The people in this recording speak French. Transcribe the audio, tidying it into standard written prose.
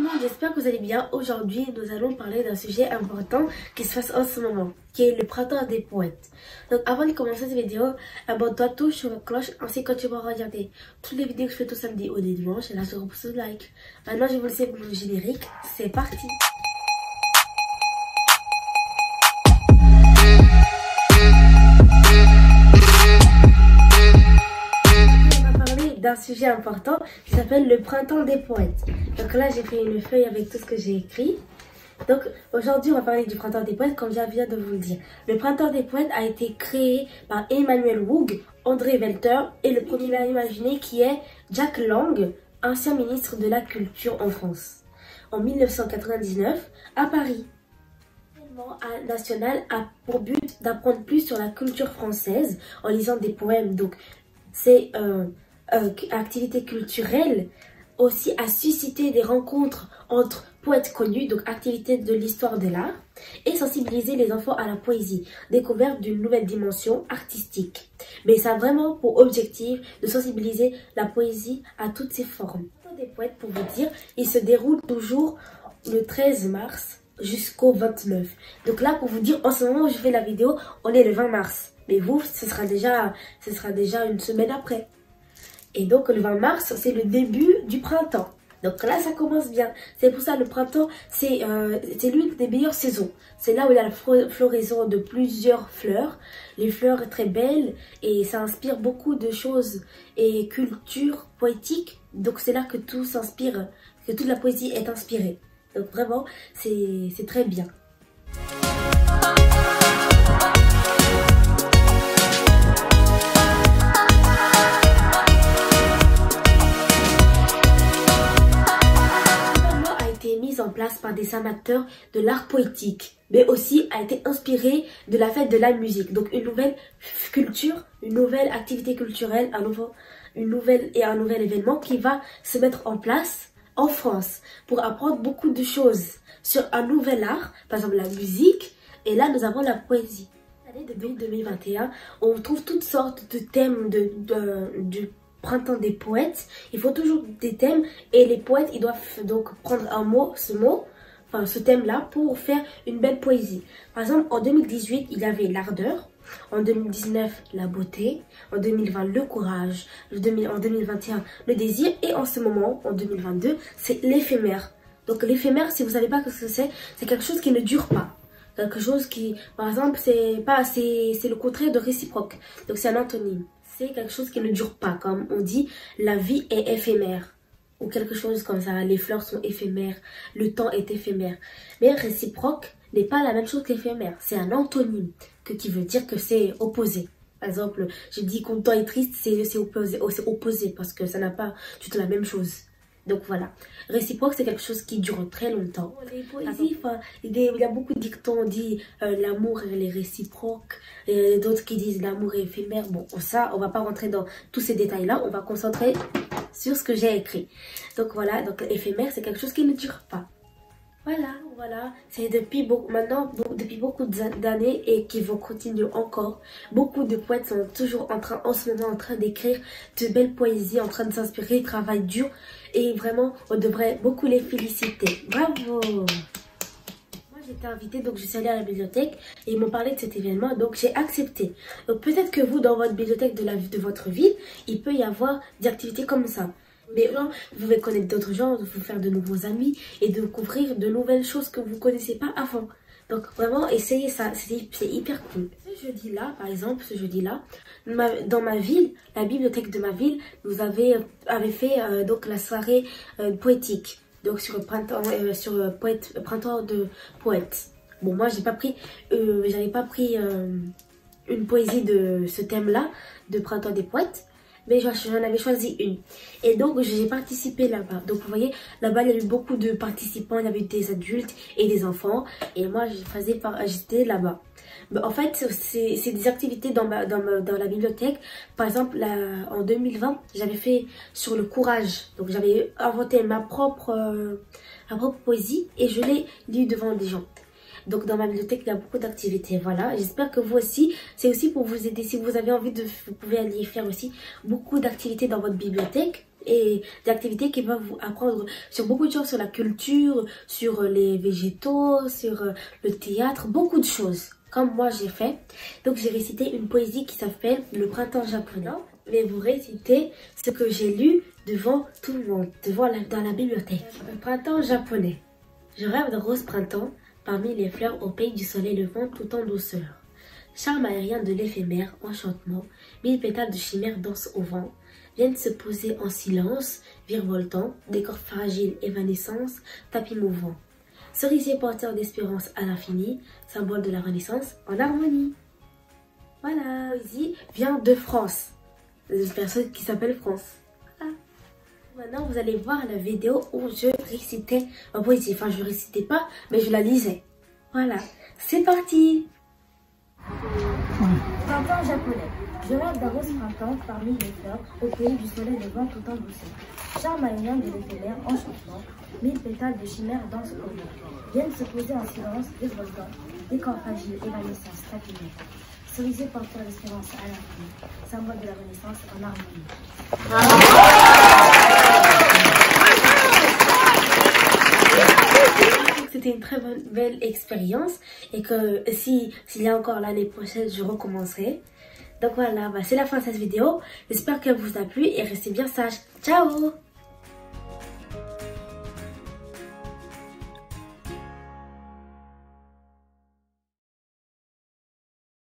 monde, j'espère que vous allez bien. Aujourd'hui, nous allons parler d'un sujet important qui se passe en ce moment, qui est le printemps des poètes. Donc avant de commencer cette vidéo, abonne-toi, touche sur la cloche, ainsi que tu vas regarder toutes les vidéos que je fais tout samedi ou les dimanches, et là je repousse le like. Maintenant, je vous laisse pour le générique, c'est parti. D'un sujet important qui s'appelle le printemps des poètes. Donc là j'ai fait une feuille avec tout ce que j'ai écrit. Donc aujourd'hui on va parler du printemps des poètes comme je viens de vous le dire. Le printemps des poètes a été créé par Emmanuel Woog, André Welter et le premier l'a imaginé qui est Jack Lang, ancien ministre de la Culture en France. En 1999 à Paris. L'événement national a pour but d'apprendre plus sur la culture française en lisant des poèmes. Donc c'est activité culturelle aussi a suscité des rencontres entre poètes connus, donc activité de l'histoire de l'art, et sensibiliser les enfants à la poésie, découverte d'une nouvelle dimension artistique. Mais ça a vraiment pour objectif de sensibiliser la poésie à toutes ses formes. Des poètes, pour vous dire, il se déroule toujours le 13 mars jusqu'au 29. Donc là, pour vous dire, en ce moment où je fais la vidéo, on est le 20 mars. Mais vous, ce sera déjà une semaine après. Et donc le 20 mars, c'est le début du printemps. Donc là, ça commence bien. C'est pour ça le printemps, c'est l'une des meilleures saisons. C'est là où il y a la floraison de plusieurs fleurs. Les fleurs sont très belles et ça inspire beaucoup de choses et culture poétique. Donc c'est là que tout s'inspire, que toute la poésie est inspirée. Donc vraiment, c'est très bien. En place par des amateurs de l'art poétique, mais aussi a été inspiré de la fête de la musique. Donc une nouvelle culture, une nouvelle activité culturelle, un nouvel événement qui va se mettre en place en France pour apprendre beaucoup de choses sur un nouvel art, par exemple la musique, et là nous avons la poésie. L'année de 2021, on trouve toutes sortes de thèmes du printemps des poètes. Il faut toujours des thèmes et les poètes ils doivent donc prendre ce thème là pour faire une belle poésie. Par exemple en 2018 il y avait l'ardeur, en 2019 la beauté, en 2020 le courage, en 2021 le désir et en ce moment en 2022 c'est l'éphémère. Donc l'éphémère, si vous savez pas ce que c'est quelque chose qui ne dure pas. Quelque chose qui, par exemple, c'est le contraire de réciproque. Donc c'est un antonyme. C'est quelque chose qui ne dure pas, comme on dit, la vie est éphémère. Ou quelque chose comme ça, les fleurs sont éphémères, le temps est éphémère. Mais réciproque n'est pas la même chose qu'éphémère. C'est un antonyme, qui veut dire que c'est opposé. Par exemple, je dis content et triste, c'est opposé parce que ça n'a pas du tout la même chose. Donc voilà, réciproque c'est quelque chose qui dure très longtemps. Les poésies, il y a beaucoup de dictons, on dit l'amour elle est réciproque, et d'autres qui disent l'amour est éphémère. Bon, ça on va pas rentrer dans tous ces détails là, on va concentrer sur ce que j'ai écrit. Donc voilà, donc éphémère c'est quelque chose qui ne dure pas. Voilà, c'est depuis beaucoup d'années et qui vont continuer encore. Beaucoup de poètes sont toujours en ce moment en train d'écrire de belles poésies, en train de s'inspirer, ils travaillent dur et vraiment on devrait beaucoup les féliciter. Bravo! Moi j'étais invitée, donc je suis allée à la bibliothèque et ils m'ont parlé de cet événement, donc j'ai accepté. Donc peut-être que vous dans votre bibliothèque de votre ville, il peut y avoir des activités comme ça. Mais vous pouvez connaître d'autres gens, vous faire de nouveaux amis et découvrir de nouvelles choses que vous ne connaissez pas avant. Donc vraiment, essayez ça, c'est hyper cool. Ce jeudi-là, par exemple, dans ma ville, la bibliothèque de ma ville, nous avait fait donc la soirée poétique. Donc sur le printemps, printemps de poètes. Bon, moi, j'avais pas pris une poésie de ce thème-là, de printemps des poètes. Mais j'en avais choisi une. Et donc, j'ai participé là-bas. Donc, vous voyez, là-bas, il y avait beaucoup de participants. Il y avait des adultes et des enfants. Et moi, j'étais là-bas. Mais en fait, c'est des activités dans la bibliothèque. Par exemple, en 2020, j'avais fait sur le courage. Donc, j'avais inventé ma propre poésie et je l'ai lue devant des gens. Donc dans ma bibliothèque, il y a beaucoup d'activités. Voilà, j'espère que vous aussi, c'est aussi pour vous aider. Si vous avez envie vous pouvez aller faire aussi beaucoup d'activités dans votre bibliothèque. et des activités qui vont vous apprendre sur beaucoup de choses, sur la culture, sur les végétaux, sur le théâtre, beaucoup de choses, comme moi j'ai fait. Donc j'ai récité une poésie qui s'appelle Le printemps japonais. Je vais vous réciter ce que j'ai lu devant tout le monde, dans la bibliothèque. Le printemps japonais. Je rêve d'un rose printemps, parmi les fleurs au pays du soleil levant tout en douceur. Charme aérien de l'éphémère, enchantement, mille pétales de chimère dansent au vent, viennent se poser en silence, virevoltant, décor fragile, évanescence, tapis mouvant. Cerisier porteur d'espérance à l'infini, symbole de la renaissance en harmonie. Voilà, la poésie vient de France, une personne qui s'appelle France. Voilà. Maintenant, vous allez voir la vidéo où je récitais ma poésie. Enfin, je ne récitais pas, mais je la lisais. Voilà, c'est parti. Printemps japonais. Je rêve d'un rose printemps parmi les fleurs, au pays du soleil levant tout en douceur. Charme aérien de l'éphémère, enchantement, mille pétales de chimère dansent au vent. Viennent se poser en silence, virevoltant, décor fragile, évanescence, tapis. Cerisier porteur d'espérance à l'infini, symbole de la renaissance en harmonie. C'était une très belle expérience et que s'il y a encore l'année prochaine, je recommencerai. Donc voilà, c'est la fin de cette vidéo. J'espère qu'elle vous a plu et restez bien sages. Ciao!